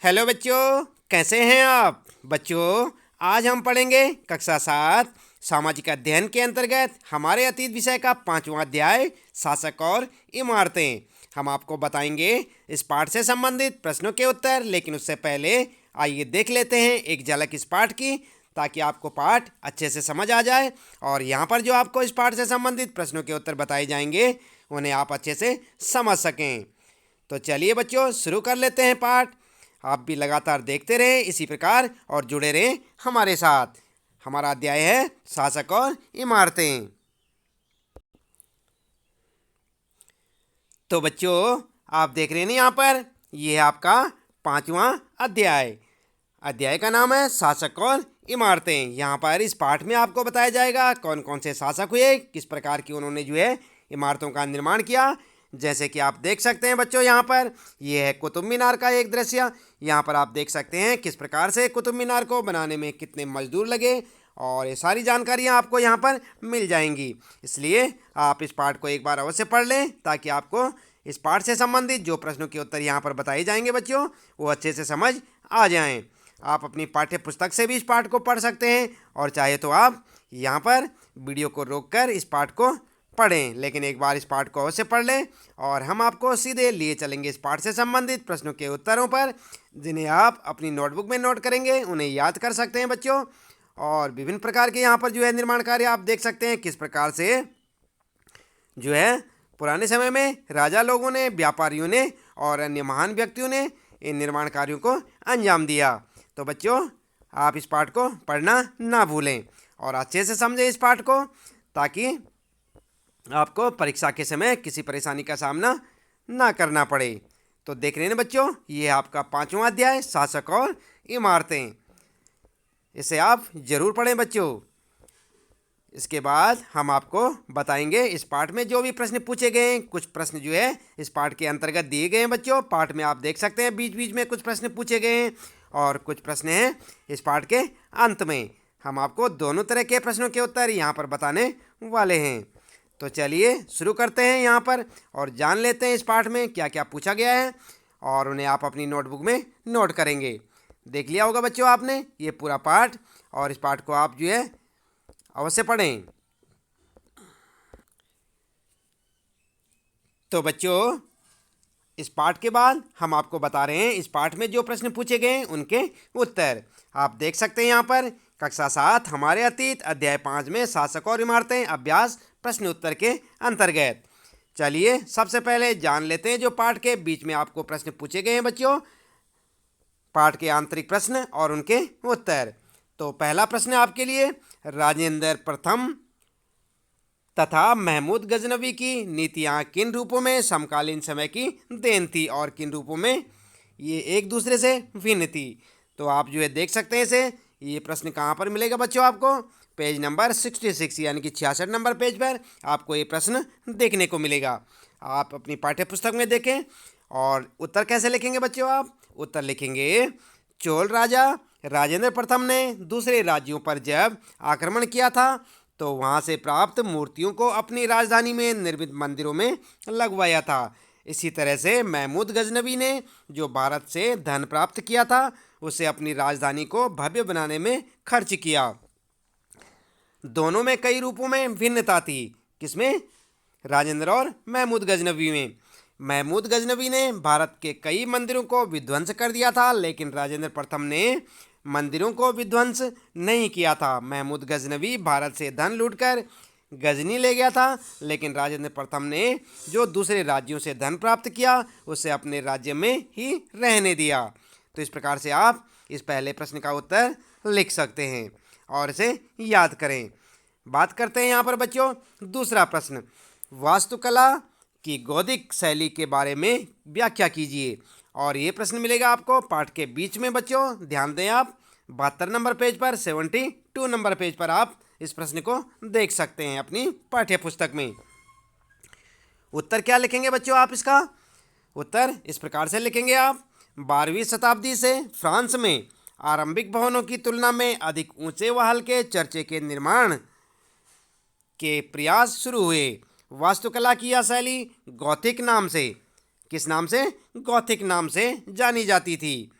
Hello बच्चों, कैसे हैं आप बच्चों। आज हम पढ़ेंगे कक्षा 7 सामाजिक अध्ययन के अंतर्गत हमारे अतीत विषय का 5वां अध्याय शासक और इमारतें। हम आपको बताएंगे इस पाठ से संबंधित प्रश्नों के उत्तर, लेकिन उससे पहले आइए देख लेते हैं एक झलक इस पाठ की, ताकि आपको पाठ अच्छे से समझ आ जाए और यहाँ पर जो आपको इस पाठ से संबंधित प्रश्नों के उत्तर बताए जाएंगे उन्हें आप अच्छे से समझ सकें। तो चलिए बच्चों, शुरू कर लेते हैं पाठ। आप भी लगातार देखते रहें इसी प्रकार और जुड़े रहें हमारे साथ। हमारा अध्याय है शासक और इमारतें। तो बच्चों, आप देख रहे हैं ना यहाँ पर, ये है आपका 5वां अध्याय। अध्याय का नाम है शासक और इमारतें। यहाँ पर इस पाठ में आपको बताया जाएगा कौन कौन से शासक हुए, किस प्रकार की उन्होंने जो है इमारतों का निर्माण किया। जैसे कि आप देख सकते हैं बच्चों, यहाँ पर यह है कुतुब मीनार का एक दृश्य। यहाँ पर आप देख सकते हैं किस प्रकार से कुतुब मीनार को बनाने में कितने मजदूर लगे, और ये सारी जानकारियाँ आपको यहाँ पर मिल जाएंगी। इसलिए आप इस पाठ को एक बार अवश्य पढ़ लें, ताकि आपको इस पाठ से संबंधित जो प्रश्नों के उत्तर यहाँ पर बताए जाएंगे बच्चों, वो अच्छे से समझ आ जाएं। आप अपनी पाठ्य पुस्तक से भी इस पाठ को पढ़ सकते हैं, और चाहे तो आप यहाँ पर वीडियो को रोककर इस पाठ को पढ़ें, लेकिन एक बार इस पाठ को अवश्य पढ़ लें। और हम आपको सीधे लिए चलेंगे इस पाठ से संबंधित प्रश्नों के उत्तरों पर, जिन्हें आप अपनी नोटबुक में नोट करेंगे, उन्हें याद कर सकते हैं बच्चों। और विभिन्न प्रकार के यहाँ पर जो है निर्माण कार्य आप देख सकते हैं, किस प्रकार से जो है पुराने समय में राजा लोगों ने, व्यापारियों ने और अन्य महान व्यक्तियों ने इन निर्माण कार्यों को अंजाम दिया। तो बच्चों, आप इस पाठ को पढ़ना ना भूलें और अच्छे से समझें इस पाठ को, ताकि आपको परीक्षा के समय किसी परेशानी का सामना ना करना पड़े। तो देख रहे हैं बच्चों, ये है आपका 5वां अध्याय शासक और इमारतें। इसे आप जरूर पढ़ें बच्चों। इसके बाद हम आपको बताएंगे इस पाठ में जो भी प्रश्न पूछे गए हैं। कुछ प्रश्न जो है इस पाठ के अंतर्गत दिए गए हैं बच्चों। पाठ में आप देख सकते हैं बीच बीच में कुछ प्रश्न पूछे गए हैं, और कुछ प्रश्न हैं इस पाठ के अंत में। हम आपको दोनों तरह के प्रश्नों के उत्तर यहाँ पर बताने वाले हैं। तो चलिए शुरू करते हैं यहाँ पर, और जान लेते हैं इस पाठ में क्या क्या पूछा गया है, और उन्हें आप अपनी नोटबुक में नोट करेंगे। देख लिया होगा बच्चों आपने ये पूरा पाठ, और इस पाठ को आप जो है अवश्य पढ़ें। तो बच्चों, इस पाठ के बाद हम आपको बता रहे हैं इस पाठ में जो प्रश्न पूछे गए हैं उनके उत्तर। आप देख सकते हैं यहाँ पर कक्षा 7 हमारे अतीत अध्याय 5 में शासक और इमारतें अभ्यास प्रश्न उत्तर के अंतर्गत। चलिए सबसे पहले जान लेते हैं जो पाठ के बीच में आपको प्रश्न पूछे गए हैं बच्चों, पाठ के आंतरिक प्रश्न और उनके उत्तर। तो पहला प्रश्न आपके लिए, राजेंद्र प्रथम तथा महमूद गजनवी की नीतियाँ किन रूपों में समकालीन समय की देन थी और किन रूपों में ये एक दूसरे से भिन्न थी। तो आप जो है देख सकते हैं इसे, ये प्रश्न कहाँ पर मिलेगा बच्चों आपको, पेज नंबर 66 यानी कि 66 नंबर पेज पर आपको ये प्रश्न देखने को मिलेगा। आप अपनी पाठ्य पुस्तक में देखें। और उत्तर कैसे लिखेंगे बच्चों, आप उत्तर लिखेंगे, चोल राजा राजेंद्र प्रथम ने दूसरे राज्यों पर जब आक्रमण किया था तो वहां से प्राप्त मूर्तियों को अपनी राजधानी में निर्मित मंदिरों में लगवाया था। इसी तरह से महमूद गजनवी ने जो भारत से धन प्राप्त किया था उसे अपनी राजधानी को भव्य बनाने में खर्च किया। दोनों में कई रूपों में भिन्नता थी। किसमें, राजेंद्र और महमूद गजनवी में। महमूद गजनवी ने भारत के कई मंदिरों को विध्वंस कर दिया था, लेकिन राजेंद्र प्रथम ने मंदिरों को विध्वंस नहीं किया था। महमूद गजनवी भारत से धन लूटकर गजनी ले गया था, लेकिन राजेंद्र प्रथम ने जो दूसरे राज्यों से धन प्राप्त किया उसे अपने राज्य में ही रहने दिया। तो इस प्रकार से आप इस पहले प्रश्न का उत्तर लिख सकते हैं और इसे याद करें। बात करते हैं यहाँ पर बच्चों दूसरा प्रश्न, वास्तुकला की गौतिक शैली के बारे में व्याख्या कीजिए। और ये प्रश्न मिलेगा आपको पाठ के बीच में बच्चों, ध्यान दें आप 72 नंबर पेज पर, 72 नंबर पेज पर आप इस प्रश्न को देख सकते हैं अपनी पाठ्य पुस्तक में। उत्तर क्या लिखेंगे बच्चों आप इसका, उत्तर इस प्रकार से लिखेंगे आप, 12वीं शताब्दी से फ्रांस में आरंभिक भवनों की तुलना में अधिक ऊंचे व हल्के चर्चे के निर्माण के प्रयास शुरू हुए। वास्तुकला की यह शैली गॉथिक नाम से, किस नाम से, गॉथिक नाम से जानी जाती थी।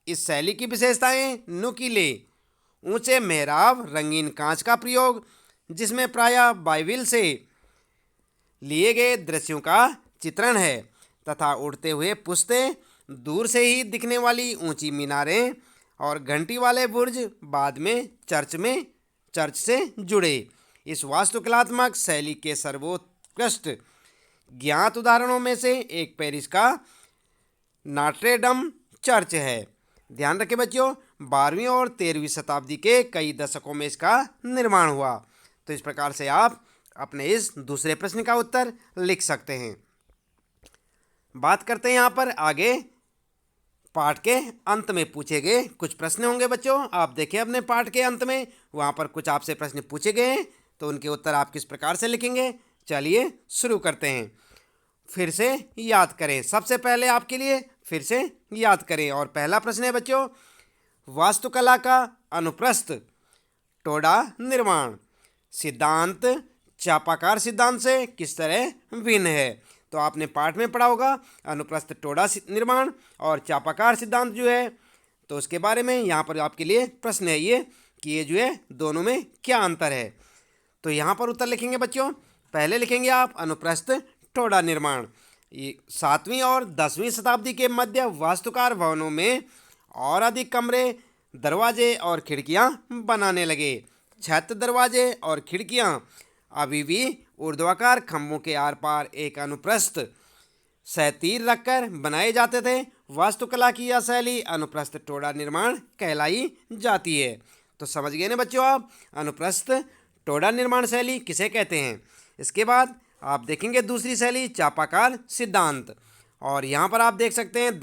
इस शैली की विशेषताएं नुकीले ऊंचे मेहराब, रंगीन कांच का प्रयोग, जिसमें प्रायः बाइबिल से लिए गए दृश्यों का चित्रण है, तथा उड़ते हुए पुश्ते, दूर से ही दिखने वाली ऊंची मीनारें और घंटी वाले बुर्ज बाद में चर्च से जुड़े। इस वास्तुकलात्मक शैली के सर्वोत्कृष्ट ज्ञात उदाहरणों में से एक पेरिस का नॉट्रे-डम चर्च है। ध्यान रखें बच्चों, 12वीं और 13वीं शताब्दी के कई दशकों में इसका निर्माण हुआ। तो इस प्रकार से आप अपने इस दूसरे प्रश्न का उत्तर लिख सकते हैं। बात करते हैं यहाँ पर आगे पाठ के अंत में पूछे गए कुछ प्रश्न होंगे बच्चों। आप देखें अपने पाठ के अंत में वहाँ पर कुछ आपसे प्रश्न पूछे गए हैं, तो उनके उत्तर आप किस प्रकार से लिखेंगे। चलिए शुरू करते हैं। फिर से याद करें, सबसे पहले आपके लिए फिर से याद करें। और पहला प्रश्न है बच्चों, वास्तुकला का अनुप्रस्थ टोडा निर्माण सिद्धांत चापाकार सिद्धांत से किस तरह भिन्न है। तो आपने पाठ में पढ़ा होगा अनुप्रस्थ टोडा निर्माण और चापाकार सिद्धांत जो है, तो उसके बारे में यहाँ पर आपके लिए प्रश्न है ये कि ये जो है दोनों में क्या अंतर है। तो यहाँ पर उत्तर लिखेंगे बच्चों, पहले लिखेंगे आप अनुप्रस्थ टोडा निर्माण। ये 7वीं और 10वीं शताब्दी के मध्य वास्तुकार भवनों में और अधिक कमरे, दरवाजे और खिड़कियाँ बनाने लगे। छत, दरवाजे और खिड़कियाँ अभी भी ऊर्ध्वाकार खंभों के आर पार एक अनुप्रस्थ सैतीर रखकर बनाए जाते थे। वास्तुकला की यह शैली अनुप्रस्थ टोडा निर्माण कहलाई जाती है। तो समझ गए ना बच्चों आप, अनुप्रस्थ टोडा निर्माण शैली किसे कहते हैं। इसके बाद आप देखेंगे दूसरी शैली चापाकार सिद्धांत। और यहाँ पर आप देख सकते हैं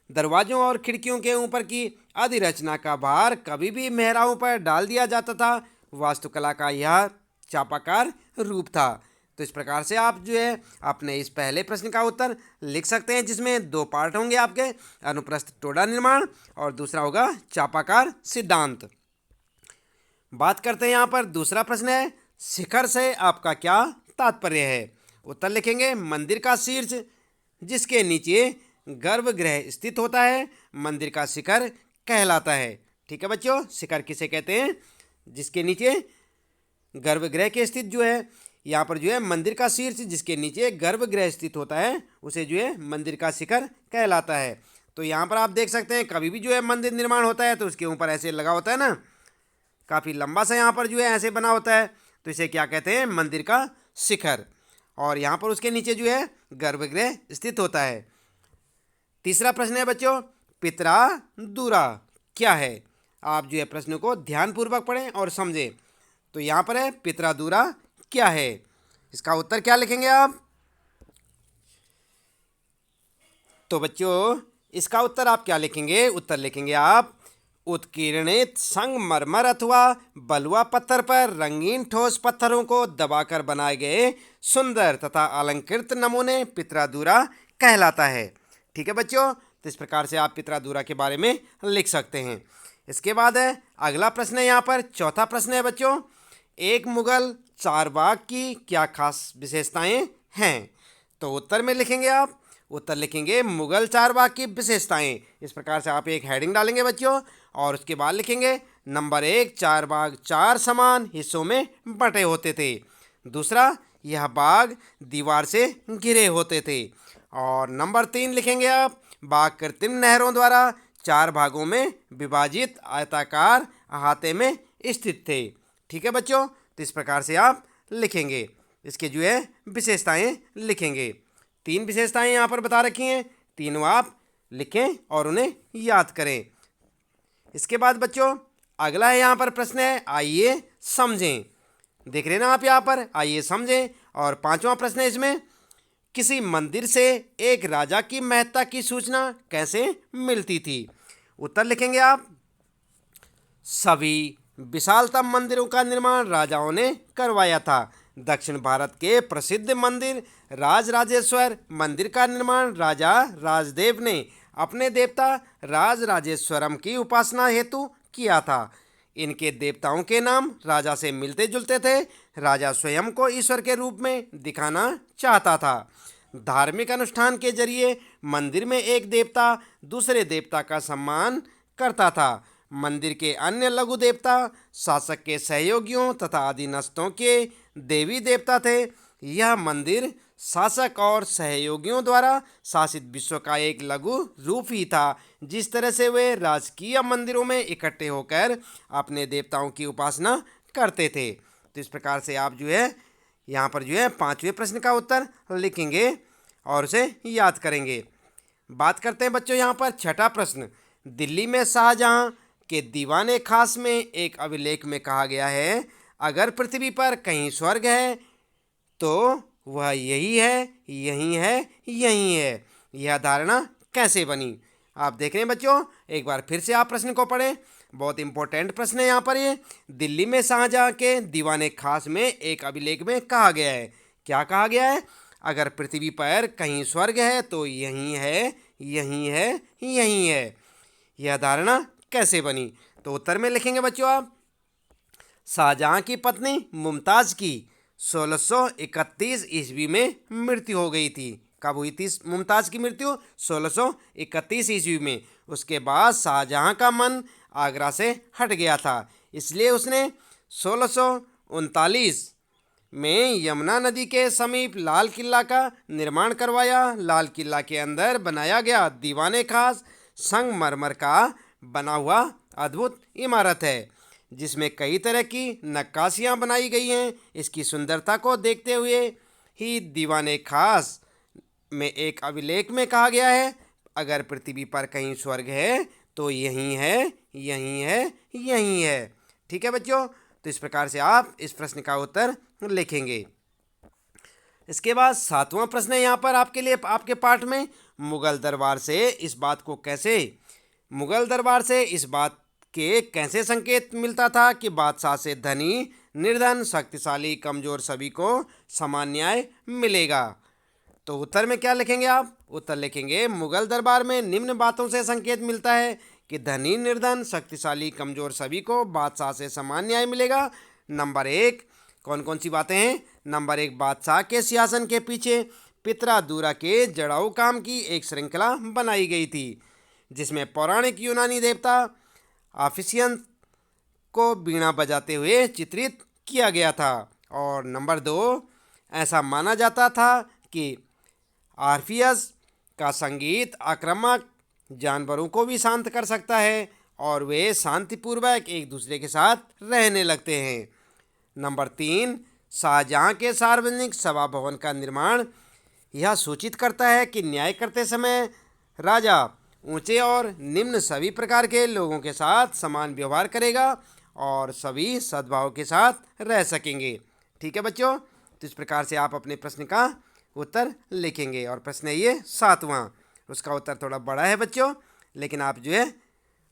दरवाजों और खिड़कियों के ऊपर की अधिरचना का भार कभी भी मेहराबों पर डाल दिया जाता था। वास्तुकला का यह चापाकार रूप था। तो इस प्रकार से आप जो है अपने इस पहले प्रश्न का उत्तर लिख सकते हैं, जिसमें 2 पार्ट होंगे आपके, अनुप्रस्थ टोडा निर्माण और दूसरा होगा चापाकार सिद्धांत। बात करते हैं यहाँ पर दूसरा प्रश्न है, शिखर से आपका क्या तात्पर्य है। उत्तर लिखेंगे, मंदिर का शीर्ष जिसके नीचे गर्भगृह स्थित होता है मंदिर का शिखर कहलाता है। ठीक है बच्चों, शिखर किसे कहते हैं, जिसके नीचे गर्भगृह के स्थित जो है, यहाँ पर जो है मंदिर का शीर्ष जिसके नीचे गर्भगृह स्थित होता है उसे जो है मंदिर का शिखर कहलाता है। तो यहाँ पर आप देख सकते हैं कभी भी जो है मंदिर निर्माण होता है तो उसके ऊपर ऐसे लगा होता है ना, काफ़ी लंबा सा यहाँ पर जो है ऐसे बना होता है, तो इसे क्या कहते हैं, मंदिर का शिखर। और यहाँ पर उसके नीचे जो है गर्भगृह स्थित होता है। तीसरा प्रश्न है बच्चों, पितरा दूरा क्या है। आप जो है प्रश्न को ध्यानपूर्वक पढ़ें और समझें। तो यहाँ पर है पितरा दूरा क्या है, इसका उत्तर क्या लिखेंगे आप। तो बच्चों इसका उत्तर आप क्या लिखेंगे, उत्तर लिखेंगे आप उत्कीर्णित संगमरमर अथवा बलुआ पत्थर पर रंगीन ठोस पत्थरों को दबाकर बनाए गए सुंदर तथा अलंकृत नमूने पितरादूरा कहलाता है। ठीक है बच्चों, तो इस प्रकार से आप पितरादूरा के बारे में लिख सकते हैं। इसके बाद है अगला प्रश्न है, यहाँ पर चौथा प्रश्न है बच्चों, एक मुगल चारबाग की क्या खास विशेषताएं हैं। तो उत्तर में लिखेंगे आप, उत्तर लिखेंगे मुगल चारबाग की विशेषताएं। इस प्रकार से आप एक हेडिंग डालेंगे बच्चों और उसके बाद लिखेंगे नंबर 1, चारबाग 4 समान हिस्सों में बंटे होते थे। दूसरा, यह बाग दीवार से घिरे होते थे। और नंबर 3 लिखेंगे आप, बाग कृत्रिम नहरों द्वारा 4 भागों में विभाजित आयताकार अहाते में स्थित थे। ठीक है बच्चों, तो इस प्रकार से आप लिखेंगे, इसके जो है विशेषताएं लिखेंगे। 3 विशेषताएं यहाँ पर बता रखी हैं, तीनों आप लिखें और उन्हें याद करें। इसके बाद बच्चों अगला है यहाँ पर प्रश्न है, आइए समझें। देख रहे हैं ना आप यहाँ पर, आइए समझें। और 5वां प्रश्न है इसमें, किसी मंदिर से एक राजा की महत्ता की सूचना कैसे मिलती थी। उत्तर लिखेंगे आप, सभी विशालतम मंदिरों का निर्माण राजाओं ने करवाया था। दक्षिण भारत के प्रसिद्ध मंदिर राजराजेश्वर मंदिर का निर्माण राजा राजदेव ने अपने देवता राजराजेश्वरम की उपासना हेतु किया था। इनके देवताओं के नाम राजा से मिलते जुलते थे। राजा स्वयं को ईश्वर के रूप में दिखाना चाहता था। धार्मिक अनुष्ठान के जरिए मंदिर में एक देवता दूसरे देवता का सम्मान करता था। मंदिर के अन्य लघु देवता शासक के सहयोगियों तथा अधीनस्थों के देवी देवता थे। यह मंदिर शासक और सहयोगियों द्वारा शासित विश्व का एक लघु रूप ही था। जिस तरह से वे राजकीय मंदिरों में इकट्ठे होकर अपने देवताओं की उपासना करते थे। तो इस प्रकार से आप जो है यहाँ पर जो है 5वें प्रश्न का उत्तर लिखेंगे और उसे याद करेंगे। बात करते हैं बच्चों यहाँ पर छठा प्रश्न। दिल्ली में शाहजहाँ के दीवाने खास में एक अभिलेख में कहा गया है, अगर पृथ्वी पर कहीं स्वर्ग है तो वह यही है, यही है, यही है। यह धारणा कैसे बनी? आप देख रहे हैं बच्चों, एक बार फिर से आप प्रश्न को पढ़ें, बहुत इंपॉर्टेंट प्रश्न है यहाँ पर। ये दिल्ली में शाहजहाँ के दीवाने खास में एक अभिलेख में कहा गया है, क्या कहा गया है? अगर पृथ्वी पर कहीं स्वर्ग है तो यही है, यही है, यही है। यह धारणा कैसे बनी? तो उत्तर में लिखेंगे बच्चों आप, शाहजहाँ की पत्नी मुमताज़ की 1631 ईस्वी में मृत्यु हो गई थी। कब हुई थी मुमताज़ की मृत्यु? 1631 ईस्वी में। उसके बाद शाहजहाँ का मन आगरा से हट गया था, इसलिए उसने 1639 में यमुना नदी के समीप लाल किला का निर्माण करवाया। लाल किला के अंदर बनाया गया दीवाने खास संगमरमर का बना हुआ अद्भुत इमारत है, जिसमें कई तरह की नक्काशियाँ बनाई गई हैं। इसकी सुंदरता को देखते हुए ही दीवाने खास में एक अभिलेख में कहा गया है, अगर पृथ्वी पर कहीं स्वर्ग है तो यही है, यही है, यही है। ठीक है बच्चों, तो इस प्रकार से आप इस प्रश्न का उत्तर लिखेंगे। इसके बाद 7वां प्रश्न है यहाँ पर आपके लिए, आपके पाठ में, मुगल दरबार से इस बात के कैसे संकेत मिलता था कि बादशाह से धनी, निर्धन, शक्तिशाली, कमजोर सभी को समान न्याय मिलेगा? तो उत्तर में क्या लिखेंगे आप? उत्तर लिखेंगे, मुगल दरबार में निम्न बातों से संकेत मिलता है कि धनी, निर्धन, शक्तिशाली, कमजोर सभी को बादशाह से समान न्याय मिलेगा। नंबर 1, कौन कौन सी बातें हैं? नंबर 1, बादशाह के सिंहासन के पीछे पितरादुरा के जड़ाऊ काम की एक श्रृंखला बनाई गई थी, जिसमें पौराणिक यूनानी देवता ऑफिसियन को बीणा बजाते हुए चित्रित किया गया था। और नंबर 2, ऐसा माना जाता था कि आर्फियस का संगीत आक्रामक जानवरों को भी शांत कर सकता है और वे शांतिपूर्वक एक दूसरे के साथ रहने लगते हैं। नंबर 3, शाहजहाँ के सार्वजनिक सभा भवन का निर्माण यह सूचित करता है कि न्याय करते समय राजा ऊंचे और निम्न सभी प्रकार के लोगों के साथ समान व्यवहार करेगा और सभी सद्भाव के साथ रह सकेंगे। ठीक है बच्चों, तो इस प्रकार से आप अपने प्रश्न का उत्तर लिखेंगे। और प्रश्न है ये 7वां, उसका उत्तर थोड़ा बड़ा है बच्चों, लेकिन आप जो है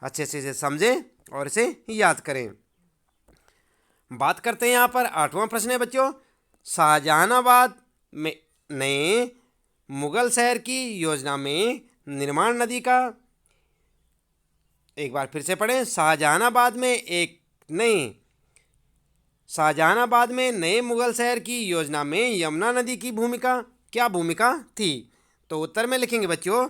अच्छे से इसे समझें और इसे याद करें। बात करते हैं यहाँ पर 8वां प्रश्न है बच्चों, शाहजहानाबाद में नए मुगल शहर की योजना में निर्माण नदी का, एक बार फिर से पढ़ें, शाहजहानाबाद में नए मुगल शहर की योजना में यमुना नदी की क्या भूमिका थी? तो उत्तर में लिखेंगे बच्चों,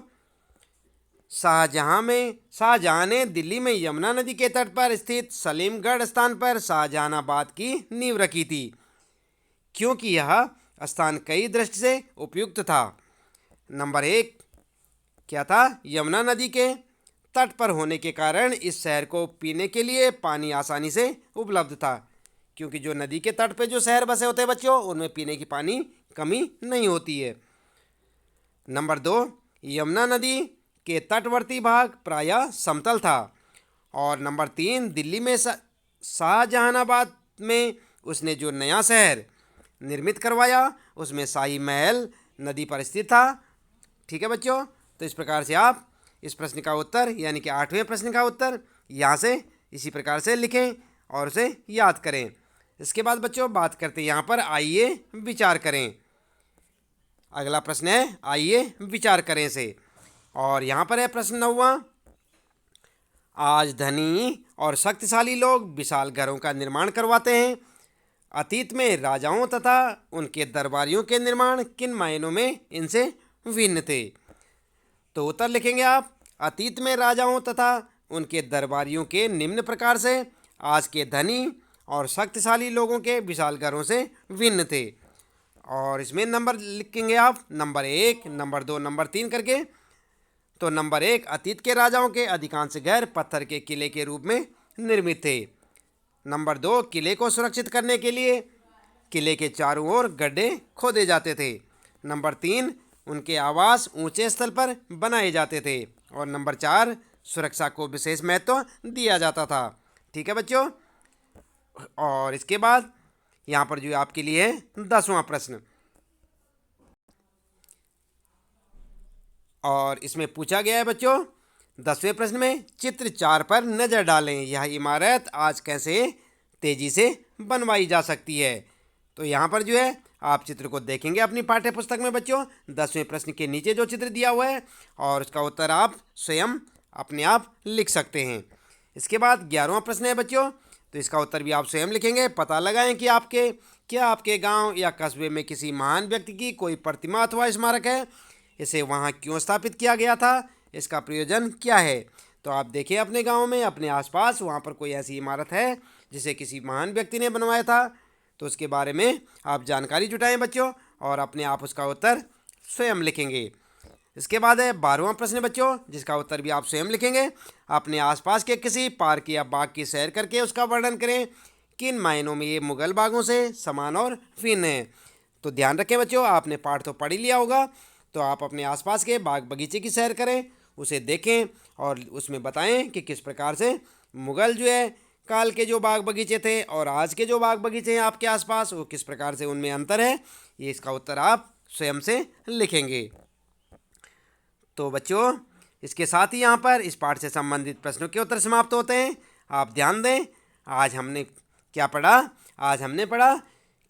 शाहजहाँ ने दिल्ली में यमुना नदी के तट पर स्थित सलीमगढ़ स्थान पर शाहजहानाबाद की नींव रखी थी, क्योंकि यह स्थान कई दृष्टि से उपयुक्त था। नंबर 1 क्या था? यमुना नदी के तट पर होने के कारण इस शहर को पीने के लिए पानी आसानी से उपलब्ध था, क्योंकि जो नदी के तट पे जो शहर बसे होते हैं बच्चों, उनमें पीने की पानी कमी नहीं होती है। नंबर 2, यमुना नदी के तटवर्ती भाग प्रायः समतल था। और नंबर 3, दिल्ली में शाहजहानाबाद में उसने जो नया शहर निर्मित करवाया उसमें शाही महल नदी पर स्थित था। ठीक है बच्चों, तो इस प्रकार से आप इस प्रश्न का उत्तर यानी कि 8वें प्रश्न का उत्तर यहाँ से इसी प्रकार से लिखें और उसे याद करें। इसके बाद बच्चों बात करते हैं यहाँ पर आइए विचार करें। अगला प्रश्न है आइए विचार करें से, और यहाँ पर है प्रश्न 9वां, आज धनी और शक्तिशाली लोग विशाल घरों का निर्माण करवाते हैं, अतीत में राजाओं तथा उनके दरबारियों के निर्माण किन मायनों में इनसे भिन्न थे। तो उत्तर लिखेंगे आप, अतीत में राजाओं तथा उनके दरबारियों के निम्न प्रकार से आज के धनी और शक्तिशाली लोगों के विशाल घरों से भिन्न थे। और इसमें नंबर लिखेंगे आप, नंबर 1, नंबर 2, नंबर 3 करके। तो नंबर 1, अतीत के राजाओं के अधिकांश घर पत्थर के किले के रूप में निर्मित थे। नंबर 2, किले को सुरक्षित करने के लिए किले के चारों ओर गड्ढे खोदे जाते थे। नंबर 3, उनके आवास ऊंचे स्थल पर बनाए जाते थे। और नंबर 4, सुरक्षा को विशेष महत्व दिया जाता था। ठीक है बच्चों। और इसके बाद यहाँ पर जो आपके लिए है 10वां प्रश्न, और इसमें पूछा गया है बच्चों, 10वें प्रश्न में चित्र 4 पर नज़र डालें, यह इमारत आज कैसे तेजी से बनवाई जा सकती है। तो यहाँ पर जो है आप चित्र को देखेंगे अपनी पाठ्य पुस्तक में बच्चों, 10वें प्रश्न के नीचे जो चित्र दिया हुआ है, और उसका उत्तर आप स्वयं अपने आप लिख सकते हैं। इसके बाद 11वां प्रश्न है बच्चों, तो इसका उत्तर भी आप स्वयं लिखेंगे। पता लगाएं कि आपके गांव या कस्बे में किसी महान व्यक्ति की कोई प्रतिमा अथवा स्मारक है, इसे वहां क्यों स्थापित किया गया था, इसका प्रयोजन क्या है। तो आप देखिए अपने गांव में, अपने आसपास वहां पर कोई ऐसी इमारत है जिसे किसी महान व्यक्ति ने बनवाया था, तो उसके बारे में आप जानकारी जुटाएं बच्चों, और अपने आप उसका उत्तर स्वयं लिखेंगे। इसके बाद है 12वां प्रश्न बच्चों, जिसका उत्तर भी आप स्वयं लिखेंगे। अपने आसपास के किसी पार्क या बाग की सैर करके उसका वर्णन करें, किन मायनों में ये मुगल बागों से समान और भिन्न है। तो ध्यान रखें बच्चों, आपने पाठ तो पढ़ ही लिया होगा, तो आप अपने आसपास के बाग बगीचे की सैर करें, उसे देखें और उसमें बताएं कि किस प्रकार से मुगल जो है काल के जो बाग बगीचे थे और आज के जो बाग बगीचे हैं आपके आसपास, वो किस प्रकार से उनमें अंतर है, ये इसका उत्तर आप स्वयं से लिखेंगे। तो बच्चों, इसके साथ ही यहाँ पर इस पाठ से संबंधित प्रश्नों के उत्तर समाप्त होते हैं। आप ध्यान दें, आज हमने क्या पढ़ा? आज हमने पढ़ा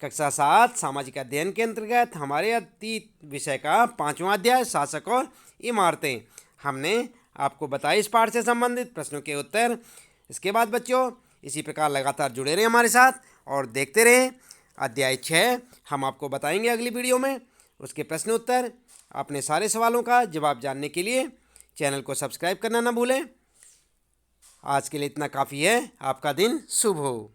कक्षा 7 सामाजिक अध्ययन के अंतर्गत हमारे अतीत विषय का 5वां अध्याय शासक और इमारतें। हमने आपको बताया इस पाठ से संबंधित प्रश्नों के उत्तर। इसके बाद बच्चों इसी प्रकार लगातार जुड़े रहें हमारे साथ और देखते रहें अध्याय 6 हम आपको बताएंगे अगली वीडियो में, उसके प्रश्न उत्तर। अपने सारे सवालों का जवाब जानने के लिए चैनल को सब्सक्राइब करना ना भूलें। आज के लिए इतना काफ़ी है। आपका दिन शुभ हो।